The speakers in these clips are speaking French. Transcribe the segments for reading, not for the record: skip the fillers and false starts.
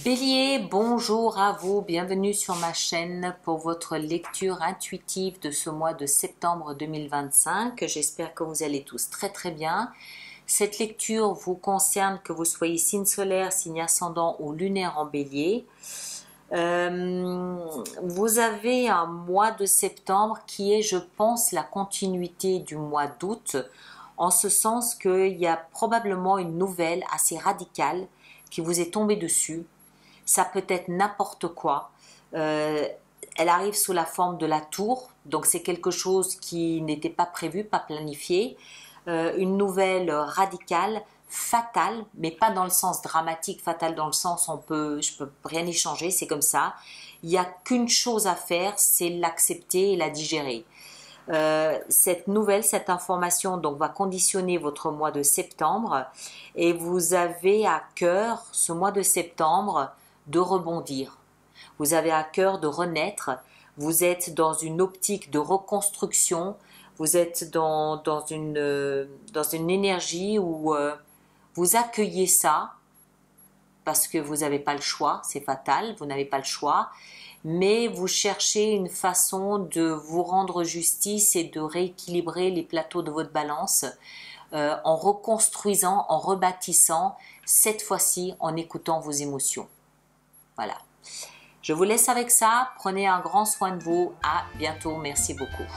Bélier, bonjour à vous, bienvenue sur ma chaîne pour votre lecture intuitive de ce mois de septembre 2025. J'espère que vous allez tous très bien. Cette lecture vous concerne que vous soyez signe solaire, signe ascendant ou lunaire en Bélier. Vous avez un mois de septembre qui est, je pense, la continuité du mois d'août, en ce sens qu'il y a probablement une nouvelle assez radicale qui vous est tombée dessus. Ça peut être n'importe quoi. Elle arrive sous la forme de la tour, donc c'est quelque chose qui n'était pas prévu, pas planifié. Une nouvelle radicale, fatale, mais pas dans le sens dramatique, fatale dans le sens je peux rien y changer, c'est comme ça. Il n'y a qu'une chose à faire, c'est l'accepter et la digérer. Cette information donc va conditionner votre mois de septembre et vous avez à cœur ce mois de septembre de rebondir. Vous avez à cœur de renaître, vous êtes dans une optique de reconstruction, vous êtes dans une énergie où vous accueillez ça parce que vous n'avez pas le choix, c'est fatal, vous n'avez pas le choix, mais vous cherchez une façon de vous rendre justice et de rééquilibrer les plateaux de votre balance en reconstruisant, en rebâtissant, cette fois-ci en écoutant vos émotions. Voilà. Je vous laisse avec ça. Prenez un grand soin de vous. À bientôt. Merci beaucoup.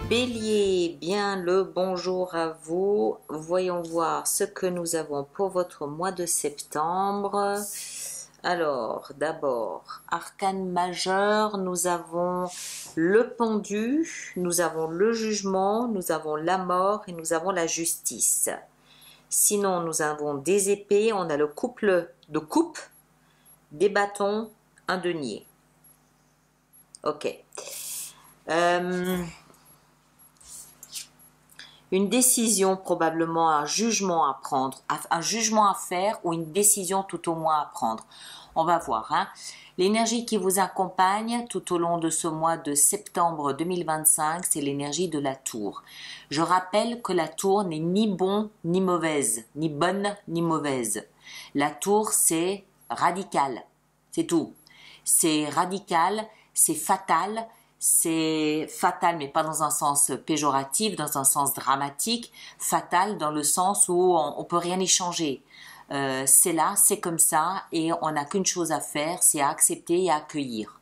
Bélier, bien le bonjour à vous. Voyons voir ce que nous avons pour votre mois de septembre. Alors, d'abord, arcane majeur, nous avons le pendu, nous avons le jugement, nous avons la mort et nous avons la justice. Sinon, nous avons des épées, on a le couple de coupe, des bâtons, un denier. Ok. Une décision, probablement un jugement à prendre, un jugement à faire ou une décision tout au moins à prendre. On va voir. L'énergie qui vous accompagne tout au long de ce mois de septembre 2025, c'est l'énergie de la tour. Je rappelle que la tour n'est ni bon ni mauvaise, ni bonne ni mauvaise. La tour, c'est radical, c'est tout. C'est radical, c'est fatal. C'est fatal, mais pas dans un sens péjoratif, dans un sens dramatique. Fatal dans le sens où on peut rien y changer. C'est là, c'est comme ça, et on n'a qu'une chose à faire, c'est à accepter et à accueillir.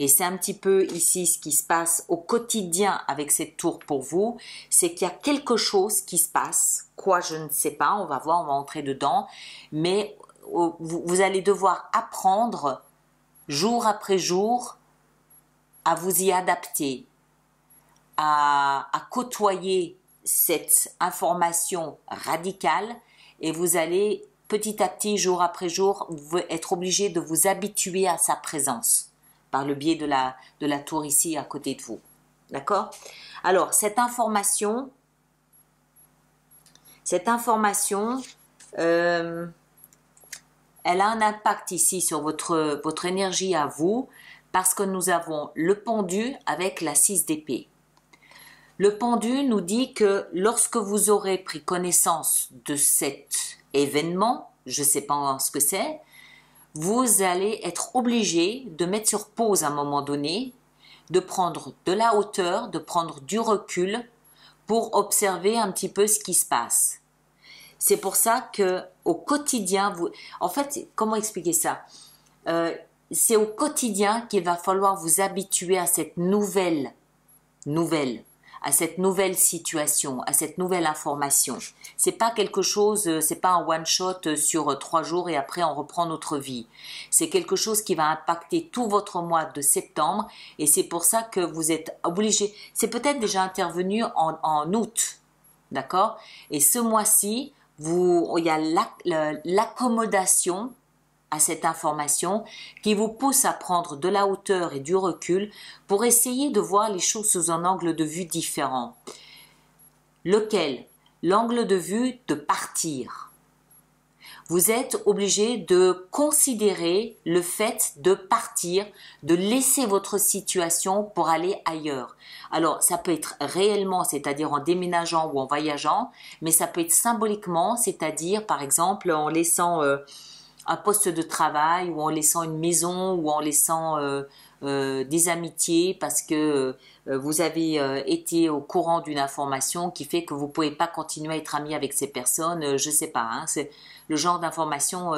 Et c'est un petit peu ici ce qui se passe au quotidien avec cette tour pour vous, c'est qu'il y a quelque chose qui se passe, quoi je ne sais pas, on va voir, on va entrer dedans, mais vous allez devoir apprendre jour après jour à vous y adapter, à côtoyer cette information radicale et vous allez petit à petit, jour après jour, être obligé de vous habituer à sa présence par le biais de la tour ici à côté de vous. D'accord ? Alors, cette information, elle a un impact ici sur votre énergie à vous, parce que nous avons le pendu avec la 6 d'épée. Le pendu nous dit que lorsque vous aurez pris connaissance de cet événement, je ne sais pas ce que c'est, vous allez être obligé de mettre sur pause à un moment donné, de prendre de la hauteur, de prendre du recul pour observer un petit peu ce qui se passe. C'est pour ça que au quotidien, en fait, comment expliquer ça ? C'est au quotidien qu'il va falloir vous habituer à cette nouvelle, à cette nouvelle situation, à cette nouvelle information. C'est pas quelque chose, c'est pas un one shot sur 3 jours et après on reprend notre vie. C'est quelque chose qui va impacter tout votre mois de septembre et c'est pour ça que vous êtes obligé. C'est peut-être déjà intervenu en août, d'accord ? Et ce mois-ci, il y a l'accommodation à cette information qui vous pousse à prendre de la hauteur et du recul pour essayer de voir les choses sous un angle de vue différent. Lequel ? L'angle de vue de partir. Vous êtes obligé de considérer le fait de partir, de laisser votre situation pour aller ailleurs. Alors, ça peut être réellement, c'est-à-dire en déménageant ou en voyageant, mais ça peut être symboliquement, c'est-à-dire, par exemple, en laissant un poste de travail ou en laissant une maison ou en laissant des amitiés parce que vous avez été au courant d'une information qui fait que vous pouvez pas continuer à être ami avec ces personnes, je sais pas, hein, c'est le genre d'information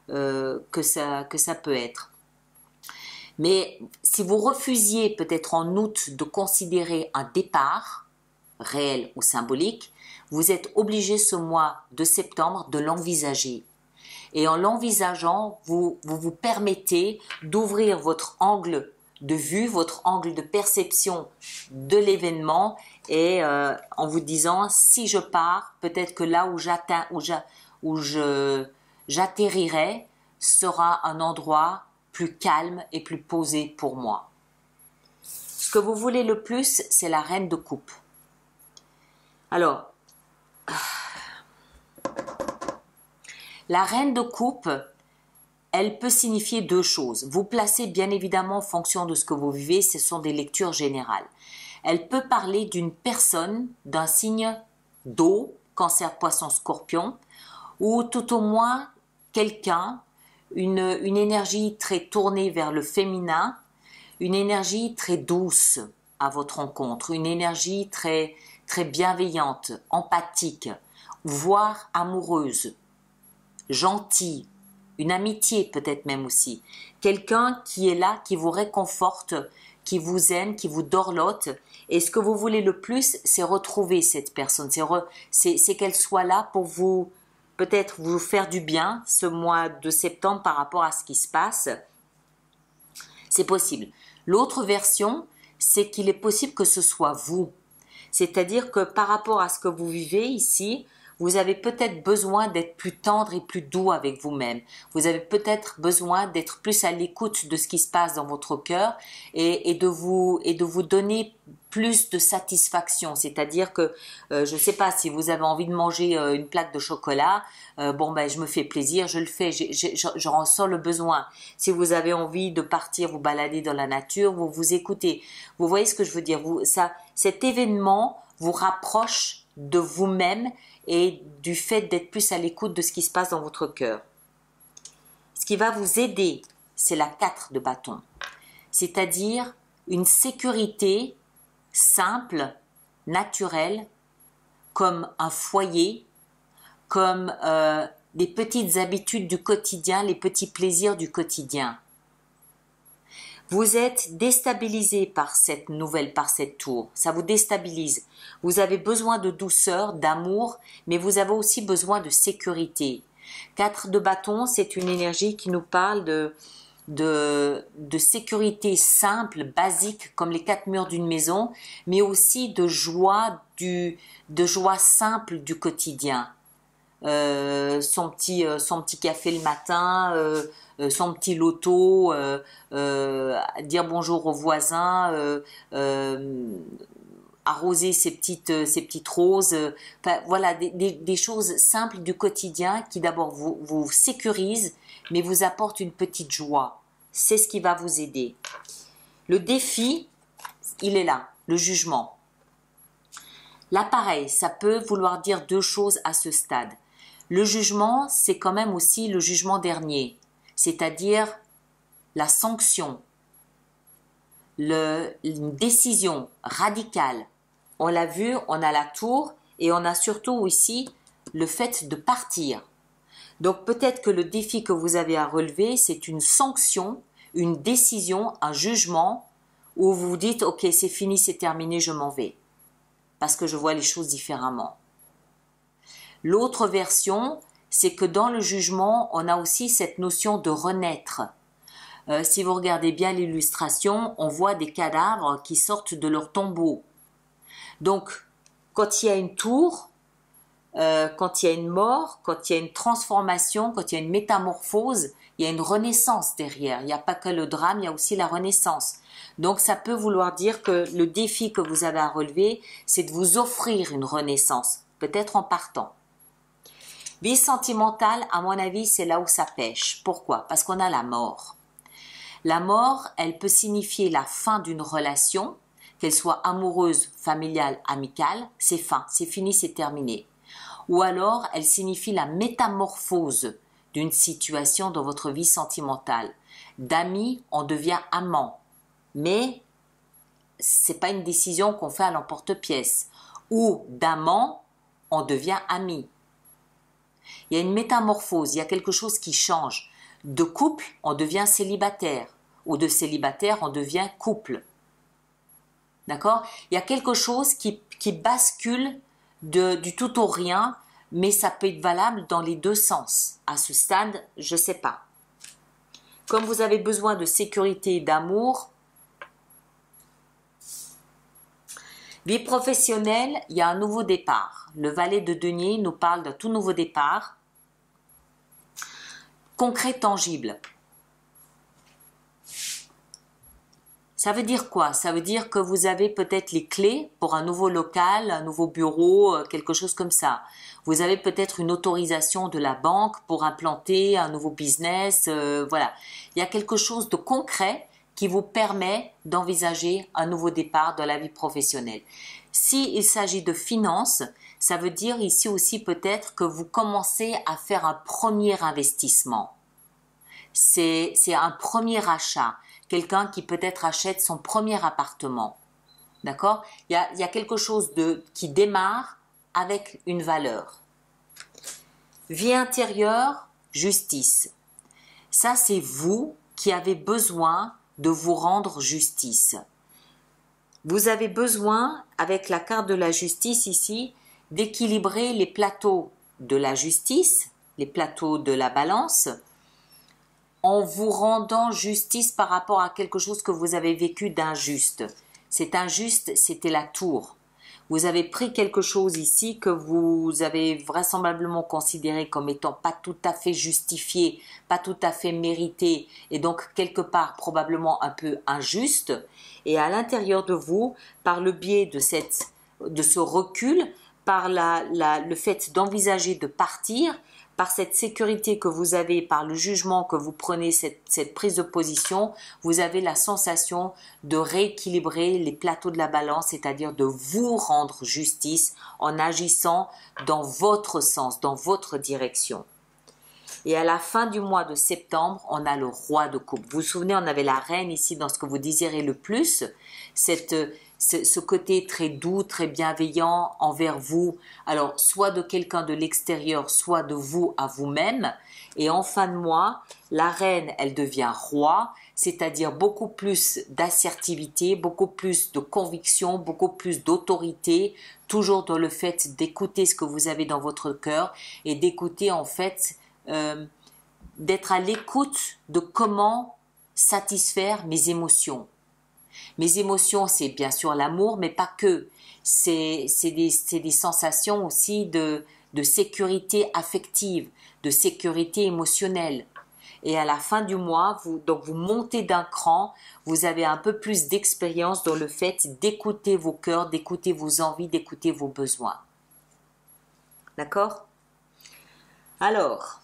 que ça peut être. Mais si vous refusiez peut-être en août de considérer un départ, réel ou symbolique, vous êtes obligé ce mois de septembre de l'envisager. Et en l'envisageant, vous permettez d'ouvrir votre angle de vue, votre angle de perception de l'événement et en vous disant si je pars, peut-être que là où j'atterrirai sera un endroit plus calme et plus posé pour moi. Ce que vous voulez le plus, c'est la reine de coupe. Alors, la reine de coupe, elle peut signifier deux choses. Vous placez bien évidemment en fonction de ce que vous vivez, ce sont des lectures générales. Elle peut parler d'une personne, d'un signe d'eau, cancer, poisson, scorpion, ou tout au moins quelqu'un, une énergie très tournée vers le féminin, une énergie très douce à votre rencontre, une énergie très, très bienveillante, empathique, voire amoureuse, gentille, une amitié peut-être même aussi. Quelqu'un qui est là, qui vous réconforte, qui vous aime, qui vous dorlote. Et ce que vous voulez le plus, c'est retrouver cette personne. C'est qu'elle soit là pour vous, peut-être vous faire du bien ce mois de septembre par rapport à ce qui se passe. C'est possible. L'autre version, c'est qu'il est possible que ce soit vous. C'est-à-dire que par rapport à ce que vous vivez ici, vous avez peut-être besoin d'être plus tendre et plus doux avec vous-même. Vous avez peut-être besoin d'être plus à l'écoute de ce qui se passe dans votre cœur et de vous donner plus de satisfaction. C'est-à-dire que, je ne sais pas, si vous avez envie de manger une plaque de chocolat, je me fais plaisir, je le fais, j'en ressens le besoin. Si vous avez envie de partir vous balader dans la nature, vous vous écoutez. Vous voyez ce que je veux dire? Cet événement vous rapproche de vous-même et du fait d'être plus à l'écoute de ce qui se passe dans votre cœur. Ce qui va vous aider, c'est la 4 de bâton, c'est-à-dire une sécurité simple, naturelle, comme un foyer, comme des petites habitudes du quotidien, les petits plaisirs du quotidien. Vous êtes déstabilisé par cette nouvelle, par cette tour. Ça vous déstabilise. Vous avez besoin de douceur, d'amour, mais vous avez aussi besoin de sécurité. 4 de bâton, c'est une énergie qui nous parle de sécurité simple, basique, comme les 4 murs d'une maison, mais aussi de joie simple du quotidien. Son petit café le matin, son petit loto, dire bonjour aux voisins, arroser ses petites roses, voilà des choses simples du quotidien qui d'abord vous sécurisent, mais vous apportent une petite joie. C'est ce qui va vous aider. Le défi, il est là, le jugement. Là, pareil, ça peut vouloir dire deux choses à ce stade. Le jugement, c'est quand même aussi le jugement dernier, c'est-à-dire la sanction, une décision radicale. On l'a vu, on a la tour et on a surtout ici le fait de partir. Donc peut-être que le défi que vous avez à relever, c'est une sanction, une décision, un jugement où vous vous dites « Ok, c'est fini, c'est terminé, je m'en vais » parce que je vois les choses différemment. L'autre version, c'est que dans le jugement, on a aussi cette notion de renaître. Si vous regardez bien l'illustration, on voit des cadavres qui sortent de leur tombeau. Donc, quand il y a une tour, quand il y a une mort, quand il y a une transformation, quand il y a une métamorphose, il y a une renaissance derrière. Il n'y a pas que le drame, il y a aussi la renaissance. Donc, ça peut vouloir dire que le défi que vous avez à relever, c'est de vous offrir une renaissance, peut-être en partant. Vie sentimentale, à mon avis, c'est là où ça pêche. Pourquoi? Parce qu'on a la mort. La mort, elle peut signifier la fin d'une relation, qu'elle soit amoureuse, familiale, amicale, c'est fin, c'est fini, c'est terminé. Ou alors, elle signifie la métamorphose d'une situation dans votre vie sentimentale. D'amis, on devient amant, mais c'est pas une décision qu'on fait à l'emporte-pièce. Ou d'amant, on devient ami. Il y a une métamorphose, il y a quelque chose qui change. De couple, on devient célibataire. Ou de célibataire, on devient couple. D'accord? Il y a quelque chose qui bascule du tout au rien, mais ça peut être valable dans les deux sens. À ce stade, je ne sais pas. Comme vous avez besoin de sécurité et d'amour, vie professionnelle, il y a un nouveau départ. Le valet de denier nous parle d'un tout nouveau départ. Concret, tangible. Ça veut dire quoi? Ça veut dire que vous avez peut-être les clés pour un nouveau local, un nouveau bureau, quelque chose comme ça. Vous avez peut-être une autorisation de la banque pour implanter un nouveau business. Voilà. Il y a quelque chose de concret qui vous permet d'envisager un nouveau départ dans la vie professionnelle. S'il s'agit de finances, ça veut dire ici aussi peut-être que vous commencez à faire un premier investissement. C'est un premier achat. Quelqu'un qui peut-être achète son premier appartement. D'accord? Il y a quelque chose qui démarre avec une valeur. Vie intérieure, justice. Ça, c'est vous qui avez besoin de vous rendre justice. Vous avez besoin, avec la carte de la justice ici, d'équilibrer les plateaux de la justice, les plateaux de la balance, en vous rendant justice par rapport à quelque chose que vous avez vécu d'injuste. Cet injuste, c'était la tour. Vous avez pris quelque chose ici que vous avez vraisemblablement considéré comme étant pas tout à fait justifié, pas tout à fait mérité, et donc quelque part probablement un peu injuste. Et à l'intérieur de vous, par le biais de ce recul, par le fait d'envisager de partir, par cette sécurité que vous avez, par le jugement que vous prenez, cette prise de position, vous avez la sensation de rééquilibrer les plateaux de la balance, c'est-à-dire de vous rendre justice en agissant dans votre sens, dans votre direction. Et à la fin du mois de septembre, on a le roi de coupe. Vous vous souvenez, on avait la reine ici dans ce que vous désirez le plus, ce côté très doux, très bienveillant envers vous, alors soit de quelqu'un de l'extérieur, soit de vous à vous-même. Et en fin de mois, la reine, elle devient roi, c'est-à-dire beaucoup plus d'assertivité, beaucoup plus de conviction, beaucoup plus d'autorité, toujours dans le fait d'écouter ce que vous avez dans votre cœur et d'écouter en fait, d'être à l'écoute de comment satisfaire mes émotions. Mes émotions, c'est bien sûr l'amour, mais pas que. C'est des sensations aussi de sécurité affective, de sécurité émotionnelle. Et à la fin du mois, vous montez d'un cran, vous avez un peu plus d'expérience dans le fait d'écouter vos cœurs, d'écouter vos envies, d'écouter vos besoins. D'accord? Alors,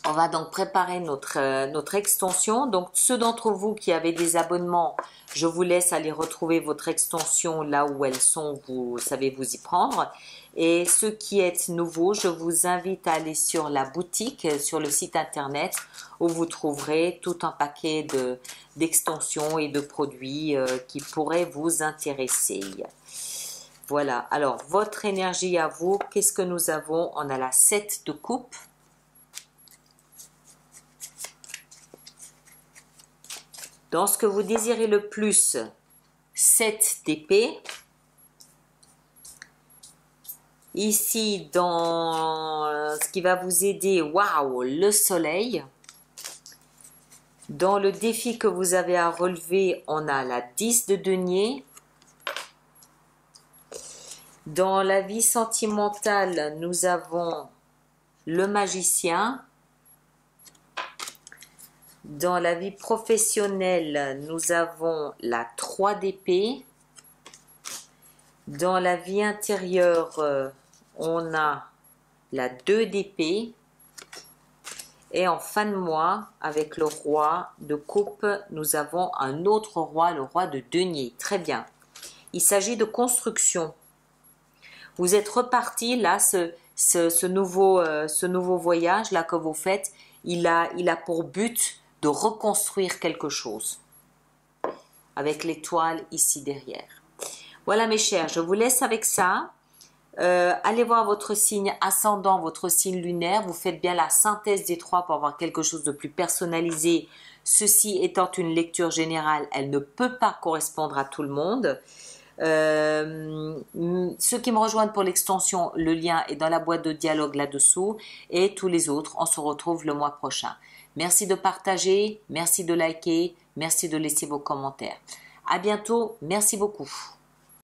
on va donc préparer notre extension. Donc, ceux d'entre vous qui avez des abonnements, je vous laisse aller retrouver votre extension là où elles sont, vous savez vous y prendre. Et ceux qui êtes nouveaux, je vous invite à aller sur la boutique, sur le site internet, où vous trouverez tout un paquet d'extensions et de produits qui pourraient vous intéresser. Voilà, alors votre énergie à vous, qu'est-ce que nous avons? On a la 7 de coupe. Dans ce que vous désirez le plus, 7 d'épée. Ici, dans ce qui va vous aider, waouh, le soleil. Dans le défi que vous avez à relever, on a la 10 de denier. Dans la vie sentimentale, nous avons le magicien. Dans la vie professionnelle, nous avons la 3 d'épée. Dans la vie intérieure, on a la 2 d'épée. Et en fin de mois, avec le roi de coupe, nous avons un autre roi, le roi de denier. Très bien. Il s'agit de construction. Vous êtes reparti là, ce nouveau voyage là que vous faites, il a pour but de reconstruire quelque chose. Avec l'étoile ici derrière. Voilà mes chers, je vous laisse avec ça. Allez voir votre signe ascendant, votre signe lunaire. Vous faites bien la synthèse des trois pour avoir quelque chose de plus personnalisé. Ceci étant une lecture générale, elle ne peut pas correspondre à tout le monde. Ceux qui me rejoignent pour l'extension, le lien est dans la boîte de dialogue là-dessous. Et tous les autres, on se retrouve le mois prochain. Merci de partager, merci de liker, merci de laisser vos commentaires. À bientôt, merci beaucoup.